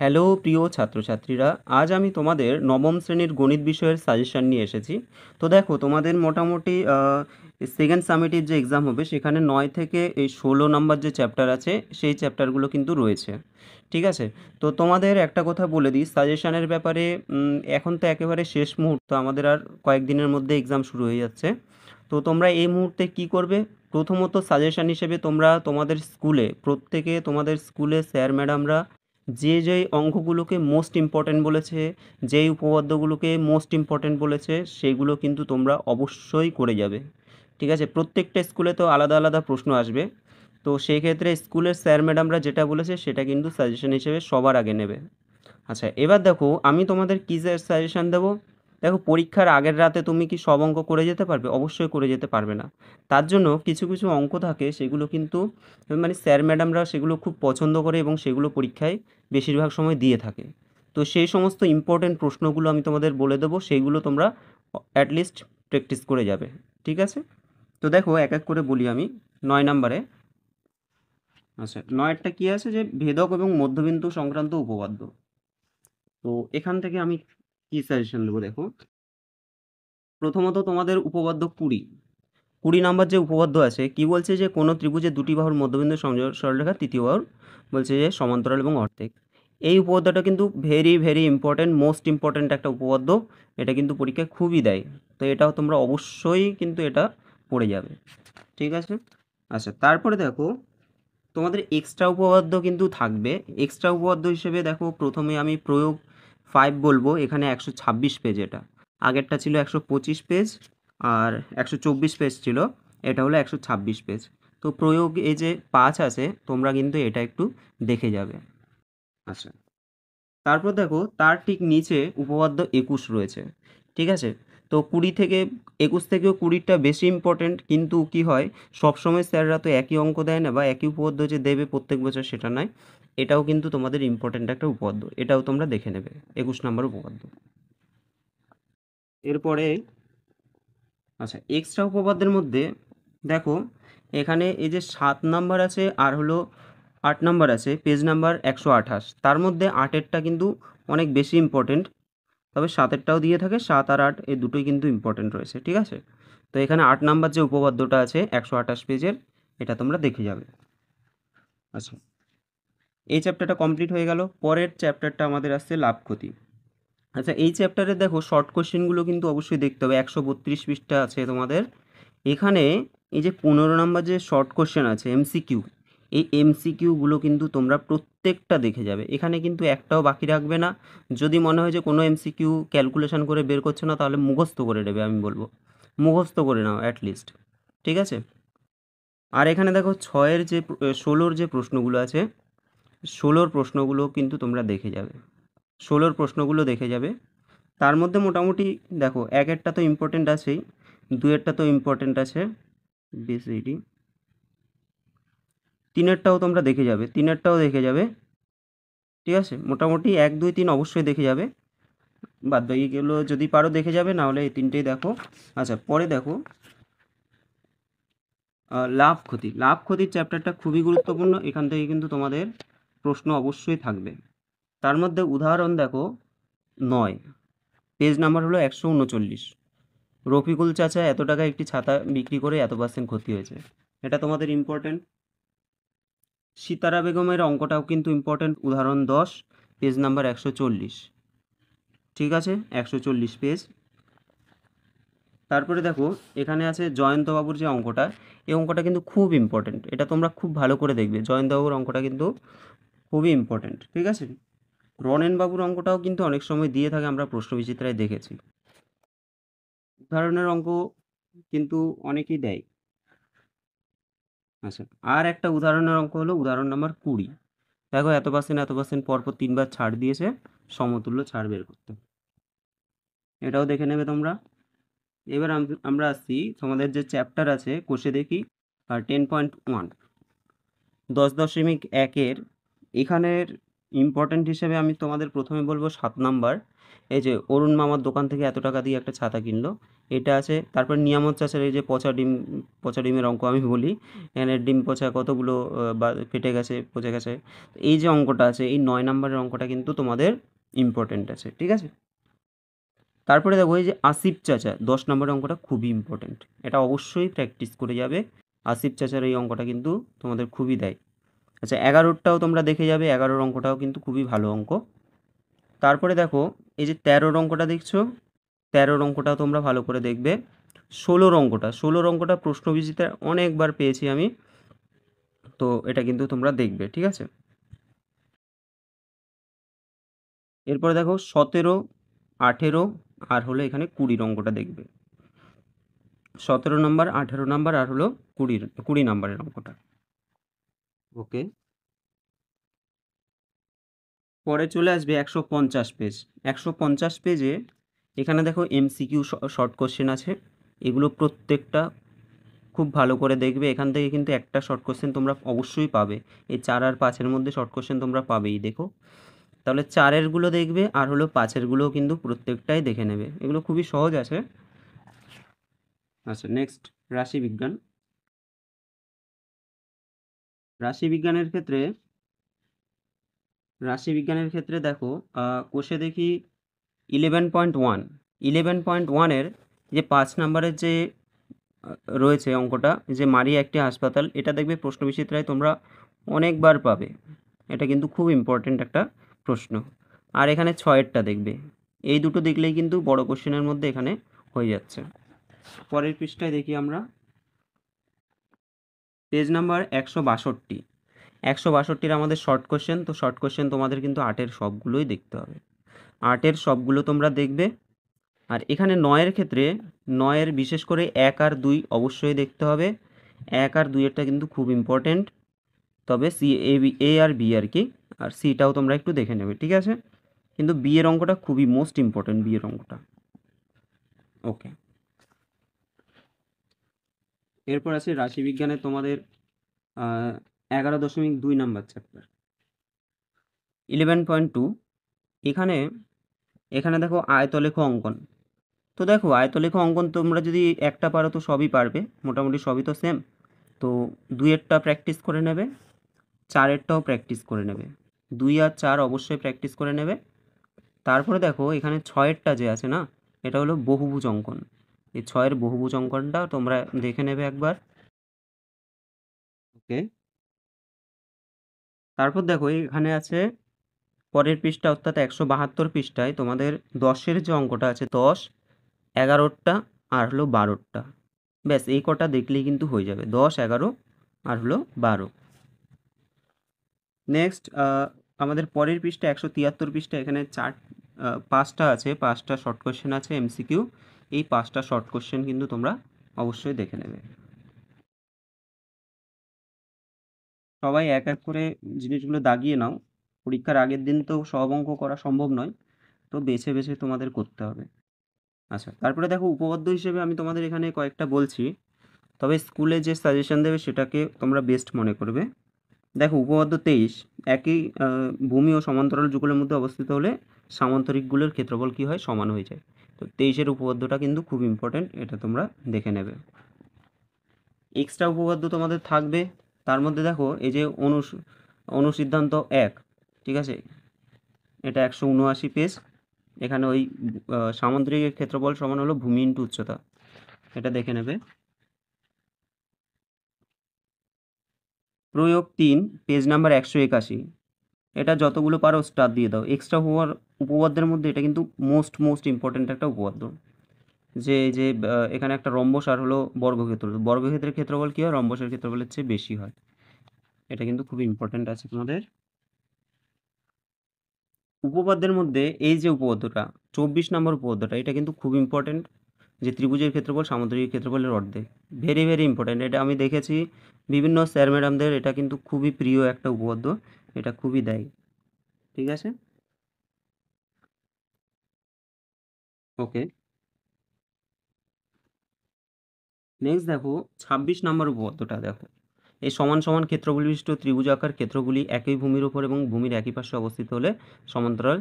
Hello প্রিয় ছাত্রছাত্রীরা, আজ আমি তোমাদের নবম শ্রেণীর গণিত বিষয়ের সাজেশান নিয়ে এসেছি। তো দেখো, তোমাদের মোটামুটি সেকেন্ড সামেটিভ যে এক্সাম হবে সেখানে 9 থেকে এই 16 নাম্বার যে চ্যাপ্টার আছে সেই চ্যাপ্টারগুলো কিন্তু রয়েছে। ঠিক আছে? তো তোমাদের একটা কথা বলে দিই সাজেশানের ব্যাপারে। এখন তো একেবারে শেষ মুহূর্ত, আমাদের আর কয়েকদিনের মধ্যে এক্সাম শুরু হয়ে যাচ্ছে। তো তোমরা এই মুহূর্তে কি করবে? প্রথমত সাজেশান হিসেবে তোমরা তোমাদের স্কুলে, প্রত্যেকে তোমাদের স্কুলে স্যার ম্যাডামরা যেই অঙ্কগুলোকে মোস্ট ইম্পর্ট্যান্ট বলেছে, যেই উপপাদ্যগুলোকে মোস্ট ইম্পর্ট্যান্ট বলেছে, সেগুলো কিন্তু তোমরা অবশ্যই করে যাবে। ঠিক আছে? প্রত্যেকটা স্কুলে তো আলাদা আলাদা প্রশ্ন আসবে। তো সেই ক্ষেত্রে স্কুলের স্যার ম্যাডামরা যেটা বলেছে সেটা কিন্তু সাজেশন হিসেবে সবার আগে নেবে। আচ্ছা, এবার দেখো আমি তোমাদের কী সাজেশন দেবো। দেখো, পরীক্ষার আগের রাতে তুমি কি সব অঙ্ক করে যেতে পারবে? অবশ্যই করে যেতে পারবে না। তার জন্য কিছু কিছু অঙ্ক থাকে, সেগুলো কিন্তু মানে স্যার ম্যাডামরা সেগুলো খুব পছন্দ করে এবং সেগুলো পরীক্ষায় বেশিরভাগ সময় দিয়ে থাকে। তো সেই সমস্ত ইম্পর্টেন্ট প্রশ্নগুলো আমি তোমাদের বলে দেবো, সেইগুলো তোমরা অ্যাটলিস্ট প্র্যাকটিস করে যাবে। ঠিক আছে? তো দেখো এক এক করে বলি আমি। 9 নম্বরে, আচ্ছা, 9টা কী আছে, যে ভেদক এবং মধ্যবিন্দু সংক্রান্ত উপপাদ্য। তো এখান থেকে আমি কি সাজেশন দেবো দেখো। প্রথমত তোমাদের উপপাদ্য 20 নাম্বার যে উপপাদ্য আছে, কি বলছে, যে কোনো ত্রিভুজের দুটি বাহুর মধ্যবিন্দু সংযোগ সরলরেখা তৃতীয় বাহুর বলছে যে সমান্তরাল এবং অর্ধেক। এই উপপাদ্যটা কিন্তু very very important, most important একটা উপপাদ্য। এটা কিন্তু পরীক্ষায় খুবই দেয়। তো এটাও তোমরা অবশ্যই কিন্তু এটা পড়ে যাবে। ঠিক আছে? আচ্ছা, তারপরে দেখো তোমাদের এক্সট্রা উপপাদ্য কিন্তু থাকবে। এক্সট্রা উপপাদ্য হিসেবে দেখো, প্রথমে আমি প্রয়োগ 5 বলবো। এখানে 126 পেজ, এটা আগেরটা ছিল 125 পেজ, আর 124 পেজ ছিল, এটা হলো 126 পেজ। তো প্রয়োগ এই যে 5 আছে, তোমরা কিন্তু এটা একটু দেখে যাবে। আচ্ছা, তারপর দেখো তার ঠিক নিচে উপপাদ্য 21 রয়েছে। ঠিক আছে? তো 20 থেকে 21 থেকেও 20টা বেশি ইম্পর্টেন্ট, কিন্তু কি হয়, সবসময় স্যাররা তো একই অঙ্ক দেয় না, বা একই উপপাদ্য যে দেবে প্রত্যেক বছর সেটা নয়। এটাও কিন্তু তোমাদের ইম্পর্টেন্ট একটা উপপাদ্য, এটাও তোমরা দেখে নেবে। 21 নম্বর উপপাদ্য। এরপরে, আচ্ছা, এক্সট্রা উপপাদ্যের মধ্যে দেখো, এখানে এই যে 7 নাম্বার আছে আর হলো 8 নাম্বার আছে, পেজ নাম্বার 128, তার মধ্যে 8এরটা কিন্তু অনেক বেশি ইম্পর্টেন্ট। তবে 7এরটাও দিয়ে থাকে, 7 আর 8 এই দুটোই কিন্তু ইম্পর্টেন্ট রয়েছে। ঠিক আছে? তো এখানে 8 নাম্বার যে উপপাদ্যটা আছে 128 পেজের, এটা তোমরা দেখে যাবে। আচ্ছা, এই চ্যাপ্টারটা কমপ্লিট হয়ে গেল। পরের চ্যাপ্টারটা আমাদের আসছে লাভ ক্ষতি। আচ্ছা, এই চ্যাপ্টারে দেখো শর্ট কোশ্চেনগুলো কিন্তু অবশ্যই দেখতে হবে। 132 পৃষ্ঠা আছে তোমাদের। এখানে এই যে 15 নাম্বার যে শর্ট কোশ্চেন আছে এমসিকিউ, এই এমসিকিউগুলো কিন্তু তোমরা প্রত্যেকটা দেখে যাবে। এখানে কিন্তু একটাও বাকি রাখবে না। যদি মনে হয় যে কোনো এমসিকিউ ক্যালকুলেশন করে বের করছে না, তাহলে মুখস্থ করে নেবে, আমি বলবো মুখস্থ করে নাও অ্যাটলিস্ট। ঠিক আছে? আর এখানে দেখো 6-এর যে 16-র যে প্রশ্নগুলো আছে, 16-র প্রশ্নগুলো কিন্তু তোমরা দেখে যাবে। 16-র প্রশ্নগুলো দেখে যাবে। তার মধ্যে মোটামুটি দেখো, 1-এরটা তো ইম্পর্টেন্ট আছেই, 2-এরটা তো ইম্পর্টেন্ট আছে, বিসিডি। 3-এরটাও তোমরা দেখে যাবে, 3-এরটাও দেখে যাবে। ঠিক আছে? মোটামুটি 1, 2, 3 অবশ্যই দেখে যাবে। বাদবাকিগুলো যদি পারো দেখে যাবে, না হলে এই 3টেই দেখো। আচ্ছা, পরে দেখো লাভ ক্ষতি। লাভ ক্ষতির চ্যাপ্টারটা খুবই গুরুত্বপূর্ণ, এখান থেকে কিন্তু তোমাদের প্রশ্ন অবশ্যই থাকবে। তার মধ্যে উদাহরণ দেখো 9, পেজ নাম্বার হলো 139। রফিকুল চাচা এত টাকা একটি ছাতা বিক্রি করে এত % ক্ষতি হয়েছে। এটা তোমাদের ইম্পর্টেন্ট। সিতারা বেগমের অঙ্কটাও কিন্তু ইম্পর্টেন্ট, উদাহরণ 10, পেজ নাম্বার 140। ঠিক আছে? 140 পেজ। তারপরে দেখো, এখানে আছে জয়ন্তবাবুর যে অঙ্কটা, এই অঙ্কটা কিন্তু খুব ইম্পর্টেন্ট, এটা তোমরা খুব ভালো করে দেখবে। জয়ন্তবাবুর অঙ্কটা কিন্তু খুবই ইম্পর্টেন্ট। ঠিক আছে? রনেনবাবুর অঙ্কটাও কিন্তু অনেক সময় দিয়ে থাকে, আমরা প্রশ্নবিচিত্রায় দেখেছি। উদাহরণের অঙ্ক কিন্তু অনেকেই দেয়। আচ্ছা, আর একটা উদাহরণের অঙ্ক হলো উদাহরণ নাম্বার 20। দেখো, এত% পরপর 3বার ছাড় দিয়েছে, সমতুল্য ছাড় বের করতে। এটাও দেখে নেবে তোমরা। এবার আমরা আসছি তোমাদের যে চ্যাপ্টার আছে কোষে দেখি 10.1, 10.1-এর এখানের ইম্পর্ট্যান্ট হিসেবে আমি তোমাদের প্রথমে বলবো 7 নাম্বার। এই যে অরুণ মামার দোকান থেকে এত টাকা দিয়ে একটা ছাতা কিনলো, এটা আছে। তারপর নিয়ামত চাচার এই যে পচা ডিমের অঙ্ক আমি বলি, এখানে ডিম পচা কতগুলো বা ফেটে গেছে, পচে গেছে। এই যে অঙ্কটা আছে, এই 9 নাম্বারের অঙ্কটা কিন্তু তোমাদের ইম্পর্ট্যান্ট আছে, ঠিক আছে? তারপরে দেখো এই যে আসিফ চাচা 10 নম্বরের অঙ্কটা খুবই ইম্পর্ট্যান্ট, এটা অবশ্যই প্র্যাকটিস করে যাবে। আসিফ চাচার এই অঙ্কটা কিন্তু তোমাদের খুবই দেয়। আচ্ছা, 11টাও তোমরা দেখে যাবে, 11 অঙ্কটাও কিন্তু খুবই ভালো অঙ্ক। তারপরে দেখো এই যে 13 অঙ্কটা দেখছো, 13 অঙ্কটাও তোমরা ভালো করে দেখবে। 16 অঙ্কটা প্রশ্নবিচিত্রা অনেকবার পেয়েছি আমি, তো এটা কিন্তু তোমরা দেখবে, ঠিক আছে? এরপরে দেখো 17, 18 আর হলো এখানে 20 অঙ্কটা দেখবে। 17 নম্বর, 18 নম্বর আর হলো 20 নম্বরের অঙ্কটা। ওকে, পরে চলে আসবে 150 পেজ। 150 পেজে এখানে দেখো এমসিকিউ শর্ট কোশ্চেন আছে, এগুলো প্রত্যেকটা খুব ভালো করে দেখবে। এখান থেকে কিন্তু একটা শর্ট কোশ্চেন তোমরা অবশ্যই পাবে, এই 4 আর 5-এর মধ্যে শর্ট কোশ্চেন তোমরা পাবেই। দেখো তাহলে 4-এরগুলো দেখবে আর হলো 5-এরগুলোও কিন্তু প্রত্যেকটাই দেখে নেবে, এগুলো খুবই সহজ আছে। আচ্ছা, নেক্সট রাশিবিজ্ঞান। রাশিবিজ্ঞানের ক্ষেত্রে রাশিবিজ্ঞানের ক্ষেত্রে দেখো কোষে দেখি 11.1, 11.1-এর যে 5 নাম্বারের যে রয়েছে অঙ্কটা, যে মারিয়া একটি হাসপাতাল, এটা দেখবে প্রশ্নবিচিত্রায় তোমরা অনেকবার পাবে, এটা কিন্তু খুব ইম্পর্ট্যান্ট একটা প্রশ্ন। আর এখানে 6-এরটা দেখবে, এই দুটো দেখলেই কিন্তু বড় কোশ্চেনের মধ্যে এখানে হয়ে যাচ্ছে। পরের পৃষ্ঠায় দেখি আমরা পেজ নাম্বার 162। 162-র আমাদের শর্ট কোশ্চেন, তো শর্ট কোশ্চেন তোমাদের কিন্তু 8-এর সবগুলোই দেখতে হবে, 8-এর সবগুলো তোমরা দেখবে। আর এখানে 9-এর ক্ষেত্রে 9-এর বিশেষ করে 1 আর 2 অবশ্যই দেখতে হবে। 1 আর 2-এরটা কিন্তু খুব ইম্পর্ট্যান্ট, তবে সি এ আর বি আর কি, আর সিটাও তোমরা একটু দেখে নেবে, ঠিক আছে? কিন্তু বি এর অঙ্কটা খুবই মোস্ট ইম্পর্ট্যান্ট, বি এর অঙ্কটা। ওকে, এরপর আছে রাশিবিজ্ঞানে তোমাদের 11.2 নাম্বার চ্যাপ্টার 11.2। এখানে এখানে দেখো আয়তলেখ অঙ্কন। তো দেখো আয়তলেখ অঙ্কন তোমরা যদি একটা পারো তো সবই পারবে, মোটামুটি সবই তো সেম। তো 2-এরটা প্র্যাকটিস করে নেবে, 4-এরটাও প্র্যাকটিস করে নেবে, 2 আর 4 অবশ্যই প্র্যাকটিস করে নেবে। তারপরে দেখো এখানে 6-এরটা যে আছে না, এটা হলো বহুভুজ অঙ্কন, এই 6-এর বহুভুজ অঙ্কনটা তোমরা দেখে নেবে একবার। ওকে, তারপর দেখো এখানে আছে পরের পৃষ্ঠা, অর্থাৎ 172 পৃষ্ঠায় তোমাদের 10-এর যে অঙ্কটা আছে, 10, 11টা আর হলো 12টা, ব্যাস এই কটা দেখলেই কিন্তু হয়ে যাবে, 10, 11 আর হলো 12। নেক্সট আমাদের পরের পৃষ্ঠা 173 পৃষ্ঠা, এখানে 5টা আছে, 5টা শর্ট কোশ্চেন আছে এমসিকিউ। এই 5টা শর্ট কোশ্চেন কিন্তু তোমরা অবশ্যই দেখে নেবে। সবাই এক এক করে জিনিসগুলো দাগিয়ে নাও, পরীক্ষার আগের দিন তো সব অঙ্ক করা সম্ভব নয়, তো বেছে বেছে তোমাদের করতে হবে। আচ্ছা, তারপরে দেখো উপপাদ্য হিসেবে আমি তোমাদের এখানে কয়েকটা বলছি, তবে স্কুলে যে সাজেশন দেবে সেটাকে তোমরা বেস্ট মনে করবে। দেখো উপপাদ্য 23, একই ভূমি ও সমান্তরাল যুগলের মধ্যে অবস্থিত হলে সামান্তরিকগুলোর ক্ষেত্রফল কী হয়, সমান হয়ে যায়। তো 23-এর উপপাদ্যটা কিন্তু খুব ইম্পর্ট্যান্ট, এটা তোমরা দেখে নেবে। এক্সট্রা উপপাদ্য তোমাদের থাকবে, তার মধ্যে দেখো এই যে অনুসিদ্ধান্ত 1, ঠিক আছে, এটা 179 পেজ। এখানে ওই সামান্তরিকের ক্ষেত্রফল সমান হলো ভূমি ইন্টু উচ্চতা, এটা দেখে নেবে। প্রয়োগ 3, পেজ নাম্বার 181, এটা যতগুলো পারো স্টার দিয়ে দাও। এক্সট্রা উপপাদ্যের মধ্যে এটা কিন্তু মোস্ট ইম্পর্ট্যান্ট একটা উপপাদ্য, যে যে এখানে একটা রম্বস আর হলো বর্গক্ষেত্র, বর্গক্ষেত্রের ক্ষেত্রফল কী হয়, রম্বসের ক্ষেত্রফলের চেয়ে বেশি হয়, এটা কিন্তু খুব ইম্পর্ট্যান্ট আছে তোমাদের। উপপাদ্যের মধ্যে এই যে উপপাদ্যটা 24 নম্বর উপপাদ্যটা, এটা কিন্তু খুব ইম্পর্ট্যান্ট, যে ত্রিভুজের ক্ষেত্রফল সামুদ্রিক ক্ষেত্রফলের অর্ধেক, ভেরি ভেরি ইম্পর্ট্যান্ট। এটা আমি দেখেছি বিভিন্ন স্যার ম্যাডামদের, এটা কিন্তু খুবই প্রিয় একটা উপপাদ্য, এটা খুবই দেয়, ঠিক আছে? ওকে, নেক্সট দেখো 26 নম্বর উপপাদ্যটা দেখো, এই সমান সমান ক্ষেত্রগুলি বিশিষ্ট ত্রিভুজাকার ক্ষেত্রগুলি একই ভূমির উপর এবং ভূমির একই পাশে অবস্থিত হলে সমান্তরাল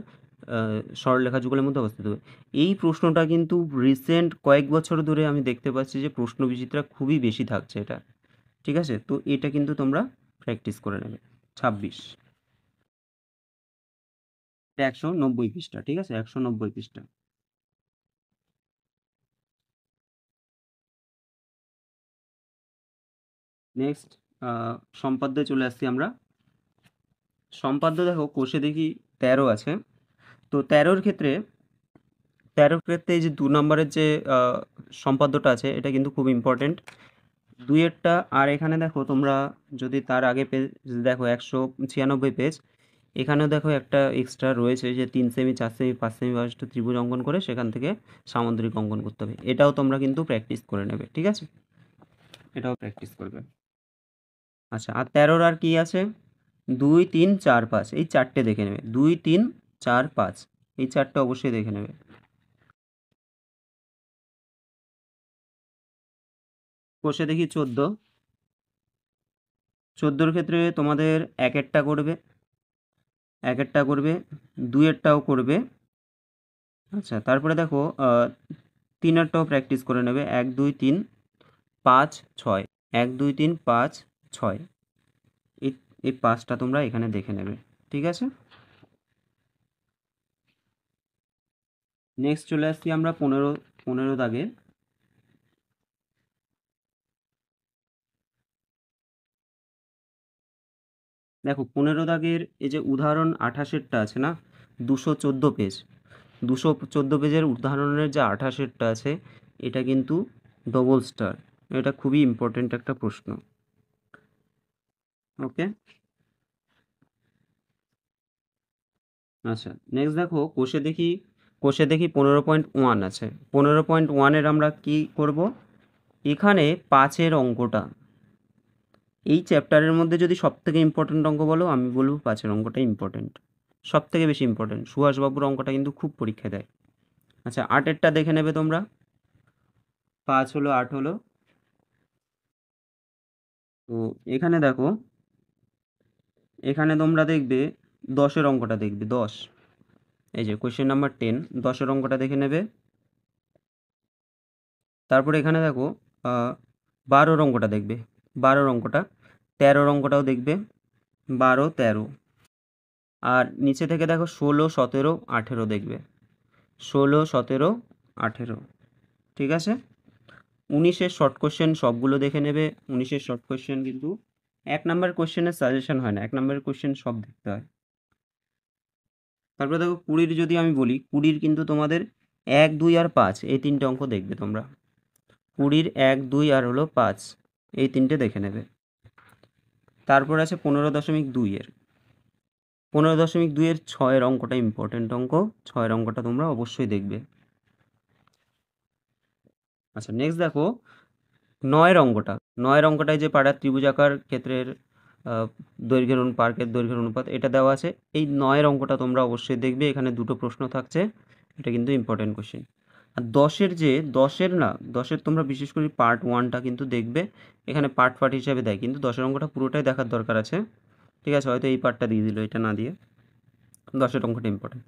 সরলরেখা যুগলের মধ্যে অবস্থিত হবে। এই প্রশ্নটা কিন্তু রিসেন্ট কয়েক বছর ধরে আমি দেখতে পাচ্ছি যে প্রশ্ন বিচিত্রা খুবই বেশি থাকছে এটা। ঠিক আছে, তো এটা কিন্তু তোমরা প্র্যাকটিস করে নেবে। 26 190 পৃষ্ঠা, ঠিক আছে, 190 পৃষ্ঠা। নেক্সট সম্পাদ্যে চলে আসছি আমরা। সম্পাদ্য দেখো কোষে দেখি 13 আছে। তো 13 ক্ষেত্রে এই যে 2 নম্বরের যে সম্পাদ্যটা আছে এটা কিন্তু খুব ইম্পর্টেন্ট। 2-এরটা আর এখানে দেখো তোমরা যদি তার আগে পেজ দেখো 196 পেজ, এখানেও দেখো একটা এক্সট্রা রয়েছে যে 3 সেমি 4 সেমি 5 সেমি বিশিষ্ট ত্রিভুজ অঙ্কন করে সেখান থেকে সামুদ্রিক অঙ্কন করতে হবে। এটাও তোমরা কিন্তু প্র্যাকটিস করে নেবে, ঠিক আছে, এটাও প্র্যাকটিস করবে। আচ্ছা, আর 13 আর কি আছে, 2 3 4 5 এই চারটে দেখে নেবে, 2 3 4 5 এই চারটে অবশ্যই দেখে নেবে। কোষে দেখি 14 ক্ষেত্রে তোমাদের এক একটা করবে, 2-এরটাও করবে। আচ্ছা, তারপরে দেখো 3-এরটাও প্র্যাকটিস করে নেবে, 1 2 3 5 6 1 2 3 5 6 এই এই 5টা তোমরা এখানে দেখে নেবে, ঠিক আছে। নেক্সট চলে আসছি আমরা 15 দাগে। দেখো 15 দাগের এই যে উদাহরণ 28-এরটা আছে না, 214 পেজ, 214 পেজের উদাহরণের যে 28-এরটা আছে এটা কিন্তু ডবল স্টার, এটা খুবই ইম্পর্টেন্ট একটা প্রশ্ন। ওকে, আচ্ছা, নেক্সট দেখো কোষে দেখি 15.1 আছে। 15.1-এর আমরা কি করব, এখানে 5-এর অঙ্কটা, এই চ্যাপ্টারের মধ্যে যদি সবথেকে ইম্পর্টেন্ট অঙ্ক বলো আমি বলবো 5-এর অঙ্কটা ইম্পর্টেন্ট, সবথেকে বেশি ইম্পর্টেন্ট। সুভাষবাবুর অঙ্কটা কিন্তু খুব পরীক্ষায় দেয়। আচ্ছা, 8-এরটা দেখে নেবে তোমরা, 5 হলো 8 হলো। তো এখানে দেখো, এখানে তোমরা দেখবে 10-এর অঙ্কটা দেখবে, 10, এই যে কোয়েশ্চেন নাম্বার 10, 10-এর অঙ্কটা দেখে নেবে। তারপরে এখানে দেখো 12-র অঙ্কটা দেখবে, 12-র অঙ্কটা, 13-র অঙ্কটাও দেখবে, 12 13, আর নিচে থেকে দেখো 16 17 18 দেখবে, 16 17 18, ঠিক আছে। 19-এর শর্ট কোশ্চেন সবগুলো দেখে নেবে। 19-এর শর্ট কোশ্চেন কিন্তু 1 নাম্বার কোশ্চেনের সাজেশন হয় না, 1 নাম্বারের কোশ্চেন সব দেখতে হয়। তারপরে দেখো 20-র যদি আমি বলি, 20-র কিন্তু তোমাদের 1 2 আর 5 এই তিনটে অঙ্ক দেখবে তোমরা, 20-র 1 2 আর হলো 5 এই তিনটে দেখে নেবে। তারপর আছে 15.2-এর, 15.2-এর 6-এর অঙ্কটা ইম্পর্টেন্ট অঙ্ক, 6-এর অঙ্কটা তোমরা অবশ্যই দেখবে। আচ্ছা, নেক্সট দেখো 9-এর অঙ্কটা, 9-এর অঙ্কটায় যে পাড়ার ত্রিভুজাকার ক্ষেত্রের দৈর্ঘ্যের পার্কের দৈর্ঘ্যের অনুপাত এটা দেওয়া আছে, এই 9-এর অঙ্কটা তোমরা অবশ্যই দেখবে, এখানে দুটো প্রশ্ন থাকছে, এটা কিন্তু ইম্পর্টেন্ট কোশ্চেন। আর 10-এর তোমরা বিশেষ করে পার্ট 1টা কিন্তু দেখবে, এখানে পার্ট হিসাবে দেয়, কিন্তু 10-এর অঙ্কটা পুরোটাই দেখার দরকার আছে, ঠিক আছে, হয়তো এই পার্টটা দিয়ে দিল, এটা না দিয়ে। 10-এর অঙ্কটা ইম্পর্টেন্ট।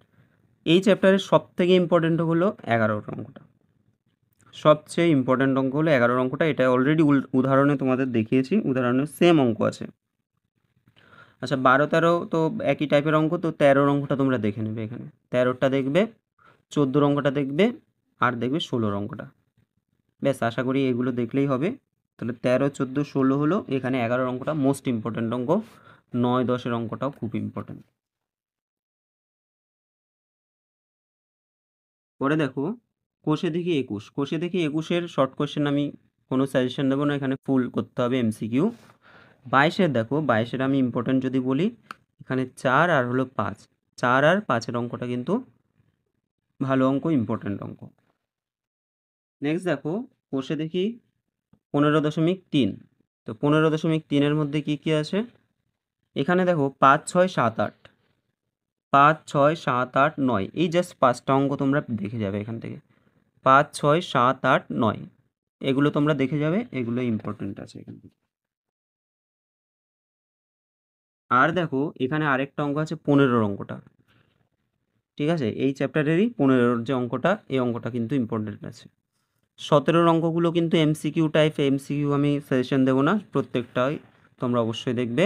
এই চ্যাপ্টারের সব থেকে ইম্পর্টেন্ট হলো 11-র অঙ্কটা, সবচেয়ে ইম্পর্টেন্ট অঙ্ক হলো 11-র অঙ্কটা, এটা অলরেডি উদাহরণে তোমাদের দেখিয়েছি, উদাহরণে সেম অঙ্ক আছে। আচ্ছা, 12 13 তো একই টাইপের অঙ্ক, তো 13-র অঙ্কটা তোমরা দেখে নেবে, এখানে 13টা দেখবে, 14-র অঙ্কটা দেখবে, আর দেখবে 16-র অঙ্কটা, ব্যাস, আশা করি এগুলো দেখলেই হবে। তাহলে 13 14 16 হলো, এখানে 11-র অঙ্কটা মোস্ট ইম্পর্টেন্ট অঙ্ক, 9 10-এর অঙ্কটাও খুব ইম্পর্টেন্ট। পরে দেখো কোষে দেখি 21, কোষে দেখি 21-এর শর্ট কোশ্চেন আমি কোনো সাজেশন দেবো না, এখানে ফুল করতে হবে এমসিকিউ। 22-এর দেখো, 22-এর আমি ইম্পর্টেন্ট যদি বলি, এখানে 4 আর হলো 5, 4 আর 5-এর অঙ্কটা কিন্তু ভালো অঙ্ক, ইম্পর্টেন্ট অঙ্ক। নেক্সট দেখো কোষে দেখি 15.3, তো 15.3-এর মধ্যে কি কি আছে, এখানে দেখো 5 6 7 8, 5 6 7 8 9, এই জাস্ট 5টা অঙ্ক তোমরা দেখে যাবে এখান থেকে, 5 6 7 8 9 এগুলো তোমরা দেখে যাবে, এগুলো ইম্পর্টেন্ট আছে এখান থেকে। আর দেখো এখানে আরেকটা অঙ্ক আছে 15 অঙ্কটা, ঠিক আছে? এই চ্যাপ্টারেরই 15 যে অঙ্কটা, এই অঙ্কটা কিন্তু ইম্পর্টেন্ট আছে। 17 অঙ্কগুলো কিন্তু এমসিকিউ টাইপ, এমসিকিউ আমি সাজেশন দেবো না, প্রত্যেকটাই তোমরা অবশ্যই দেখবে।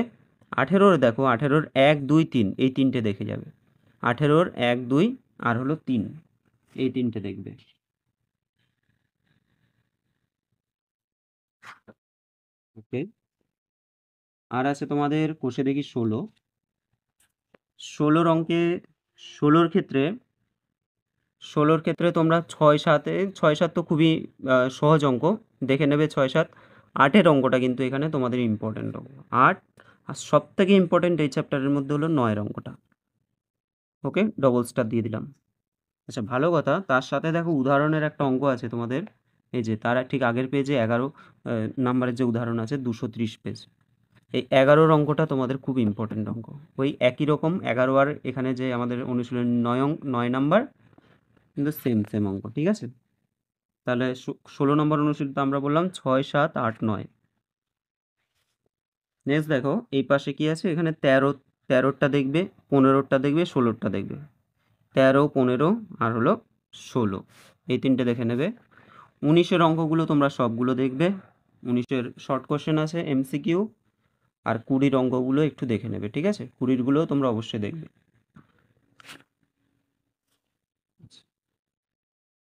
18 দেখো, 18 1 2 3 এই তিনটে দেখে যাবে। 18 1 2 আর হলো 3, এই তিনটে দেখবে। ওকে, আর আছে তোমাদের কোষে দেখি 16 অঙ্কে, 16 ক্ষেত্রে 16 তোমরা 6 7 তো খুবই সহজ অঙ্ক, দেখে নেবে 6 7। 8 অঙ্কটা কিন্তু এখানে তোমাদের ইম্পর্টেন্ট অঙ্ক। 8 আর সব থেকে ইম্পর্টেন্ট এই চ্যাপ্টারের মধ্যে হলো 9 অঙ্কটা। ওকে, ডবল স্টার দিয়ে দিলাম। আচ্ছা, ভালো কথা। তার সাথে দেখো উদাহরণের একটা অঙ্ক আছে তোমাদের, এই যে তার ঠিক আগের পেজে 11 নাম্বারের যে উদাহরণ আছে 230 পেজ, এই 11 অঙ্কটা তোমাদের খুব ইম্পর্টেন্ট অঙ্ক। ওই একই রকম 11 আর এখানে যে আমাদের অনুশীলন 9 নাম্বার, কিন্তু সেম অঙ্ক, ঠিক আছে? তাহলে 16 নম্বর অনুশীলন তো আমরা বললাম 6 7 8 9। নেক্সট দেখো এই পাশে কি আছে, এখানে 13টা দেখবে, 15টা দেখবে, 16টা দেখবে। 13 15 আর হলো 16, এই তিনটে দেখে নেবে। 19-এর অঙ্কগুলো তোমরা সবগুলো দেখবে। 19-এর শর্ট কোশ্চেন আছে এমসিকিউ, আর 20-র অঙ্কগুলো একটু দেখে নেবে, ঠিক আছে? 20-গুলোও তোমরা অবশ্যই দেখবে।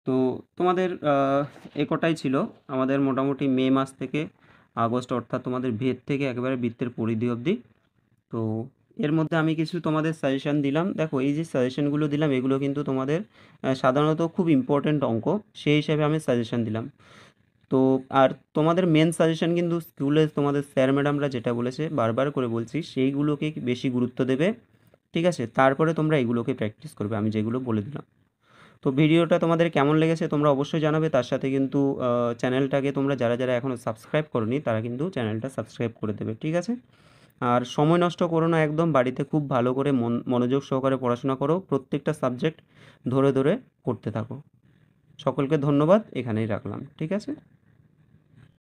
তো তোমাদের এ কটাই ছিল আমাদের মোটামুটি মে মাস থেকে আগস্ট, অর্থাৎ তোমাদের ভেদ থেকে একেবারে বৃত্তের পরিধি অবধি। তো এর মধ্যে আমি কিছু তোমাদের সাজেশান দিলাম। দেখো এই যে সাজেশানগুলো দিলাম এগুলো কিন্তু তোমাদের সাধারণত খুব ইম্পর্ট্যান্ট অঙ্ক, সেই হিসাবে আমি সাজেশান দিলাম। তো আর তোমাদের মেন সাজেশান কিন্তু স্কুলে তোমাদের স্যার ম্যাডামরা যেটা বলেছে, বারবার করে বলছি, সেইগুলোকে বেশি গুরুত্ব দেবে, ঠিক আছে? তারপরে তোমরা এগুলোকে প্র্যাকটিস করবে, আমি যেগুলো বলে দিলাম। তো ভিডিওটা তোমাদের কেমন লেগেছে তোমরা অবশ্যই জানাবে। তার সাথে কিন্তু চ্যানেলটাকে তোমরা যারা এখনও সাবস্ক্রাইব করোনি তারা কিন্তু চ্যানেলটা সাবস্ক্রাইব করে দেবে, ঠিক আছে? আর সময় নষ্ট করো না একদম, বাড়িতে খুব ভালো করে মনোযোগ সহকারে পড়াশোনা করো, প্রত্যেকটা সাবজেক্ট ধরে করতে থাকো। সকলকে ধন্যবাদ, এখানেই রাখলাম, ঠিক আছে?